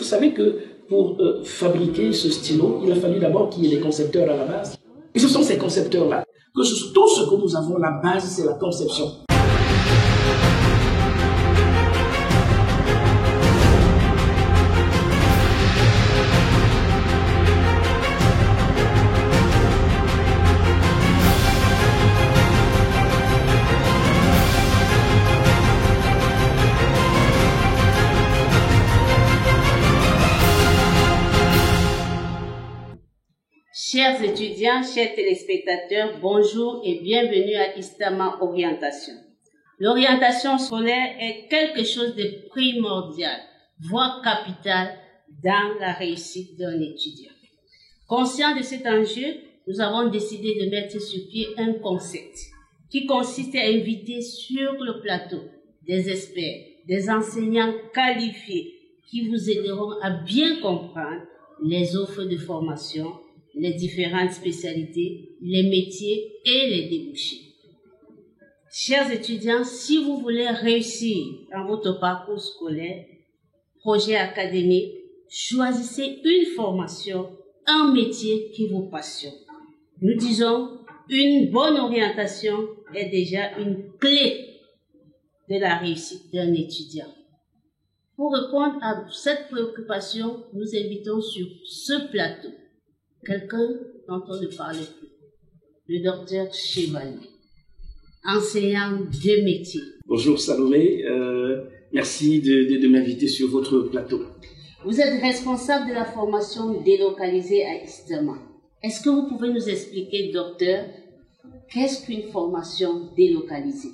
Vous savez que pour fabriquer ce stylo, il a fallu d'abord qu'il y ait des concepteurs à la base. Et ce sont ces concepteurs-là. Tout ce que nous avons, la base, c'est la conception. Chers étudiants, chers téléspectateurs, bonjour et bienvenue à Istama Orientation. L'orientation scolaire est quelque chose de primordial, voire capital, dans la réussite d'un étudiant. Conscient de cet enjeu, nous avons décidé de mettre sur pied un concept qui consiste à inviter sur le plateau des experts, des enseignants qualifiés qui vous aideront à bien comprendre les offres de formation, les différentes spécialités, les métiers et les débouchés. Chers étudiants, si vous voulez réussir dans votre parcours scolaire, projet académique, choisissez une formation, un métier qui vous passionne. Nous disons, une bonne orientation est déjà une clé de la réussite d'un étudiant. Pour répondre à cette préoccupation, nous invitons sur ce plateau quelqu'un dont on ne parlait plus, le docteur Chevalier, enseignant de métier. Bonjour Salomé, merci de m'inviter sur votre plateau. Vous êtes responsable de la formation délocalisée à Istama. Est-ce que vous pouvez nous expliquer, docteur, qu'est-ce qu'une formation délocalisée?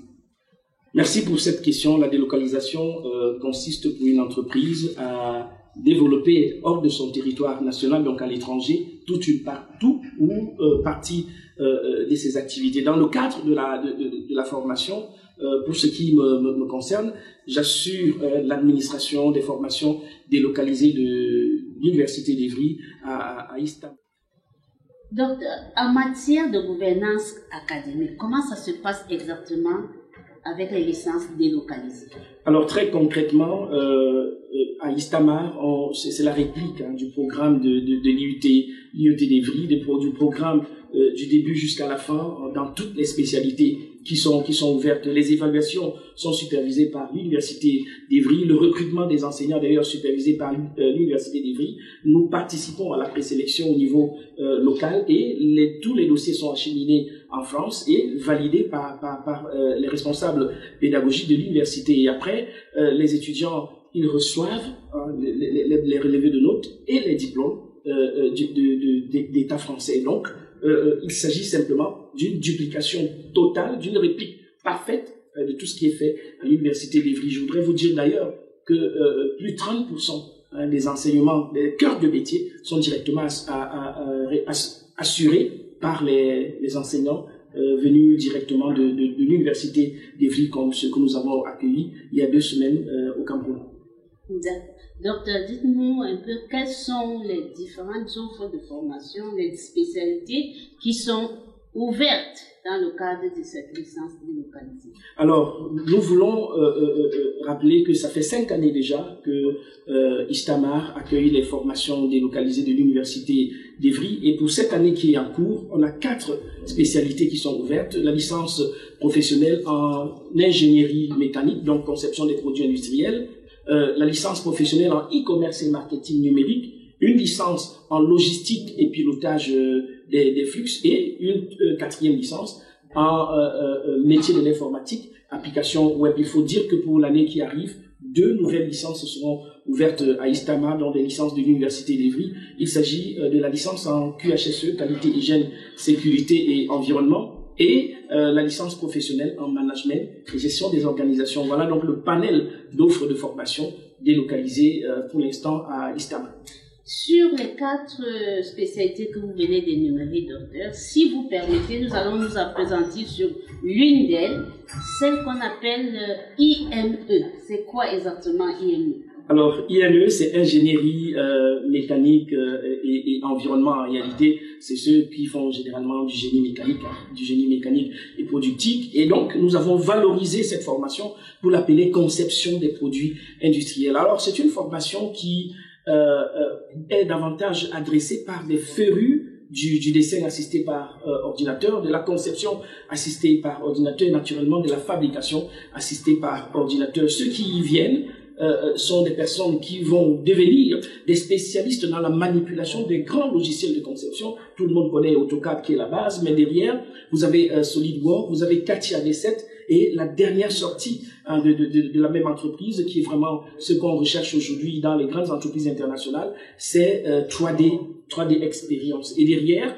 Merci pour cette question. La délocalisation consiste pour une entreprise à développer hors de son territoire national, donc à l'étranger, tout ou partie de ses activités. Dans le cadre de la formation, pour ce qui me concerne, j'assure l'administration des formations délocalisées de l'Université d'Ivry à Istanbul. Docteur, en matière de gouvernance académique, comment ça se passe exactement avec les licences délocalisées? Alors très concrètement, à Istamar, c'est la réplique du programme de l'IUT d'Ivry, du programme du début jusqu'à la fin, dans toutes les spécialités qui sont ouvertes. Les évaluations sont supervisées par l'Université d'Ivry, le recrutement des enseignants d'ailleurs supervisé par l'Université d'Ivry. Nous participons à la présélection au niveau local et tous les dossiers sont acheminés en France et validés par les responsables pédagogiques de l'université. Et après, les étudiants, ils reçoivent les relevés de notes et les diplômes d'État français. Donc, il s'agit simplement d'une duplication totale, d'une réplique parfaite de tout ce qui est fait à l'Université d'Ivry. Je voudrais vous dire d'ailleurs que plus de 30% des enseignements, des cœurs de métier sont directement assurés par les enseignants venus directement de l'Université d'Ivry, comme ceux que nous avons accueillis il y a 2 semaines au Cameroun. Docteur, dites-nous un peu quelles sont les différentes offres de formation, les spécialités qui sont ouvertes dans le cadre de cette licence délocalisée. Alors, nous voulons rappeler que ça fait 5 années déjà que Istamar accueille les formations délocalisées de l'Université d'Ivry. Et pour cette année qui est en cours, on a 4 spécialités qui sont ouvertes. La licence professionnelle en ingénierie mécanique, donc conception des produits industriels. La licence professionnelle en e-commerce et marketing numérique, une licence en logistique et pilotage des flux et une 4e licence en métier de l'informatique, application web. Il faut dire que pour l'année qui arrive, 2 nouvelles licences seront ouvertes à Istama, dont des licences de l'Université d'Ivry. Il s'agit de la licence en QHSE, qualité, hygiène, sécurité et environnement, et la licence professionnelle en management et gestion des organisations. Voilà donc le panel d'offres de formation délocalisées pour l'instant à Istama. Sur les 4 spécialités que vous venez d'énumérer, docteur, si vous permettez, nous allons nous appesantir sur l'une d'elles, celle qu'on appelle IME. C'est quoi exactement IME? Alors, IME, c'est ingénierie mécanique et environnement. En réalité, c'est ceux qui font généralement du génie mécanique et productique. Et donc, nous avons valorisé cette formation pour l'appeler conception des produits industriels. Alors, c'est une formation qui est davantage adressée par des férus du dessin assisté par ordinateur, de la conception assistée par ordinateur et naturellement de la fabrication assistée par ordinateur. Ceux qui y viennent sont des personnes qui vont devenir des spécialistes dans la manipulation des grands logiciels de conception. Tout le monde connaît AutoCAD qui est la base, mais derrière, vous avez SolidWorks, vous avez CATIA V7 et la dernière sortie de la même entreprise qui est vraiment ce qu'on recherche aujourd'hui dans les grandes entreprises internationales, c'est 3D Experience. Et derrière,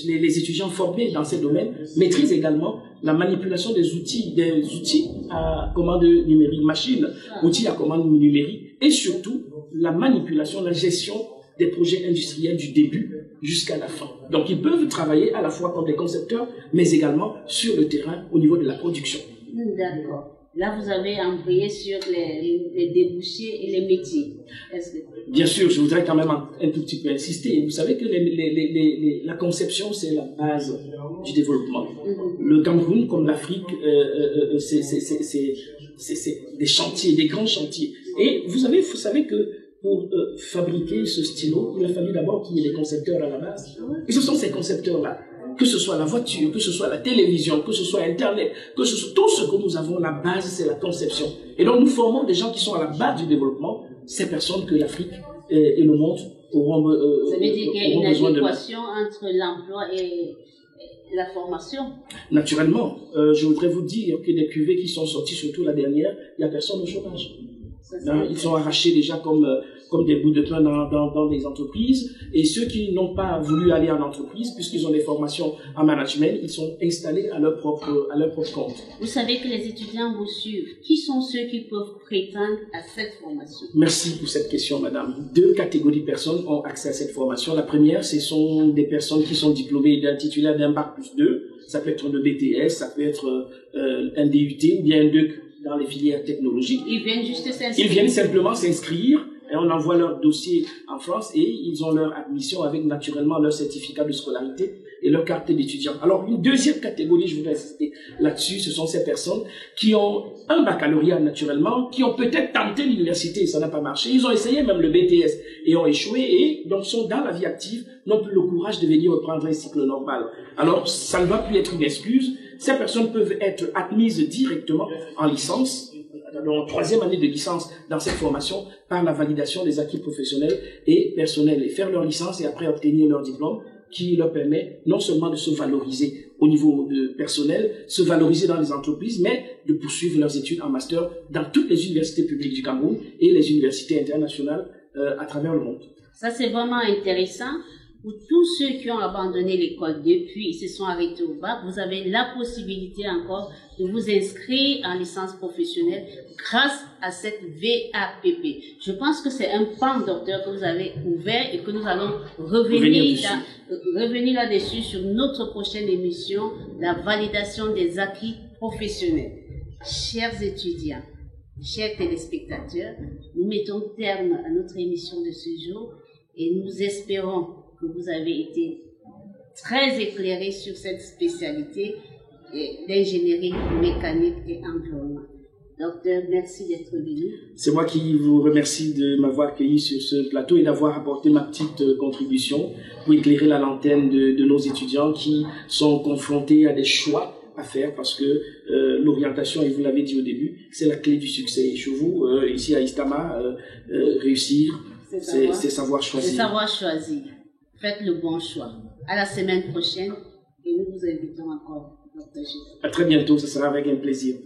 les étudiants formés dans ces domaines maîtrisent également la manipulation des outils à commande numérique, machines, outils à commande numérique, et surtout la manipulation, la gestion des projets industriels du début jusqu'à la fin. Donc ils peuvent travailler à la fois comme des concepteurs, mais également sur le terrain au niveau de la production. D'accord. Là, vous avez embrayé sur les débouchés et les métiers. Bien sûr, je voudrais quand même un tout petit peu insister. Vous savez que la conception, c'est la base du développement. Le Cameroun, comme l'Afrique, c'est des chantiers, des grands chantiers. Et vous savez que pour fabriquer ce stylo, il a fallu d'abord qu'il y ait des concepteurs à la base. Et ce sont ces concepteurs-là, que ce soit la voiture, que ce soit la télévision, que ce soit Internet, que ce soit tout ce que nous avons, la base, c'est la conception. Et donc, nous formons des gens qui sont à la base du développement, ces personnes que l'Afrique et le monde auront besoin de. Ça veut dire qu'il y a une adéquation entre l'emploi et la formation. Naturellement, je voudrais vous dire que des cuvées qui sont sorties, surtout la dernière, il n'y a personne au chômage. Ils sont arrachés déjà comme des bouts de pain dans des entreprises, et ceux qui n'ont pas voulu aller en entreprise, puisqu'ils ont des formations en management, ils sont installés à leur propre compte. Vous savez que les étudiants vous suivent. Qui sont ceux qui peuvent prétendre à cette formation? Merci pour cette question, madame. 2 catégories de personnes ont accès à cette formation. La première, ce sont des personnes qui sont diplômées d'un titulaire d'un Bac+2. Ça peut être le BTS, ça peut être un DUT ou bien un DEUC dans les filières technologiques. Ils viennent juste s'inscrire. Ils viennent simplement s'inscrire et on envoie leur dossier en France et ils ont leur admission avec naturellement leur certificat de scolarité et leur carte d'étudiant. Alors une deuxième catégorie, je voudrais insister là-dessus, ce sont ces personnes qui ont un baccalauréat naturellement, qui ont peut-être tenté l'université et ça n'a pas marché. Ils ont essayé même le BTS et ont échoué et donc sont dans la vie active, n'ont plus le courage de venir reprendre un cycle normal. Alors ça ne va plus être une excuse. Ces personnes peuvent être admises directement en licence, en 3e année de licence dans cette formation, par la validation des acquis professionnels et personnels, et faire leur licence et après obtenir leur diplôme qui leur permet non seulement de se valoriser au niveau personnel, se valoriser dans les entreprises, mais de poursuivre leurs études en master dans toutes les universités publiques du Cameroun et les universités internationales à travers le monde. Ça, c'est vraiment intéressant. Pour tous ceux qui ont abandonné l'école depuis, ils se sont arrêtés au bac, vous avez la possibilité encore de vous inscrire en licence professionnelle grâce à cette VAPP. Je pense que c'est un pan, docteur, que vous avez ouvert et que nous allons revenir là-dessus sur notre prochaine émission, la validation des acquis professionnels. Chers étudiants, chers téléspectateurs, nous mettons terme à notre émission de ce jour et nous espérons que vous avez été très éclairés sur cette spécialité d'ingénierie mécanique et environnement. Docteur, merci d'être venu. C'est moi qui vous remercie de m'avoir accueilli sur ce plateau et d'avoir apporté ma petite contribution pour éclairer la lanterne de nos étudiants qui sont confrontés à des choix à faire parce que l'orientation, et vous l'avez dit au début, c'est la clé du succès. Et chez vous, ici à Istama, réussir, c'est savoir choisir. C'est savoir choisir. Faites le bon choix. À la semaine prochaine et nous vous invitons encore. À très bientôt, ce sera avec un plaisir.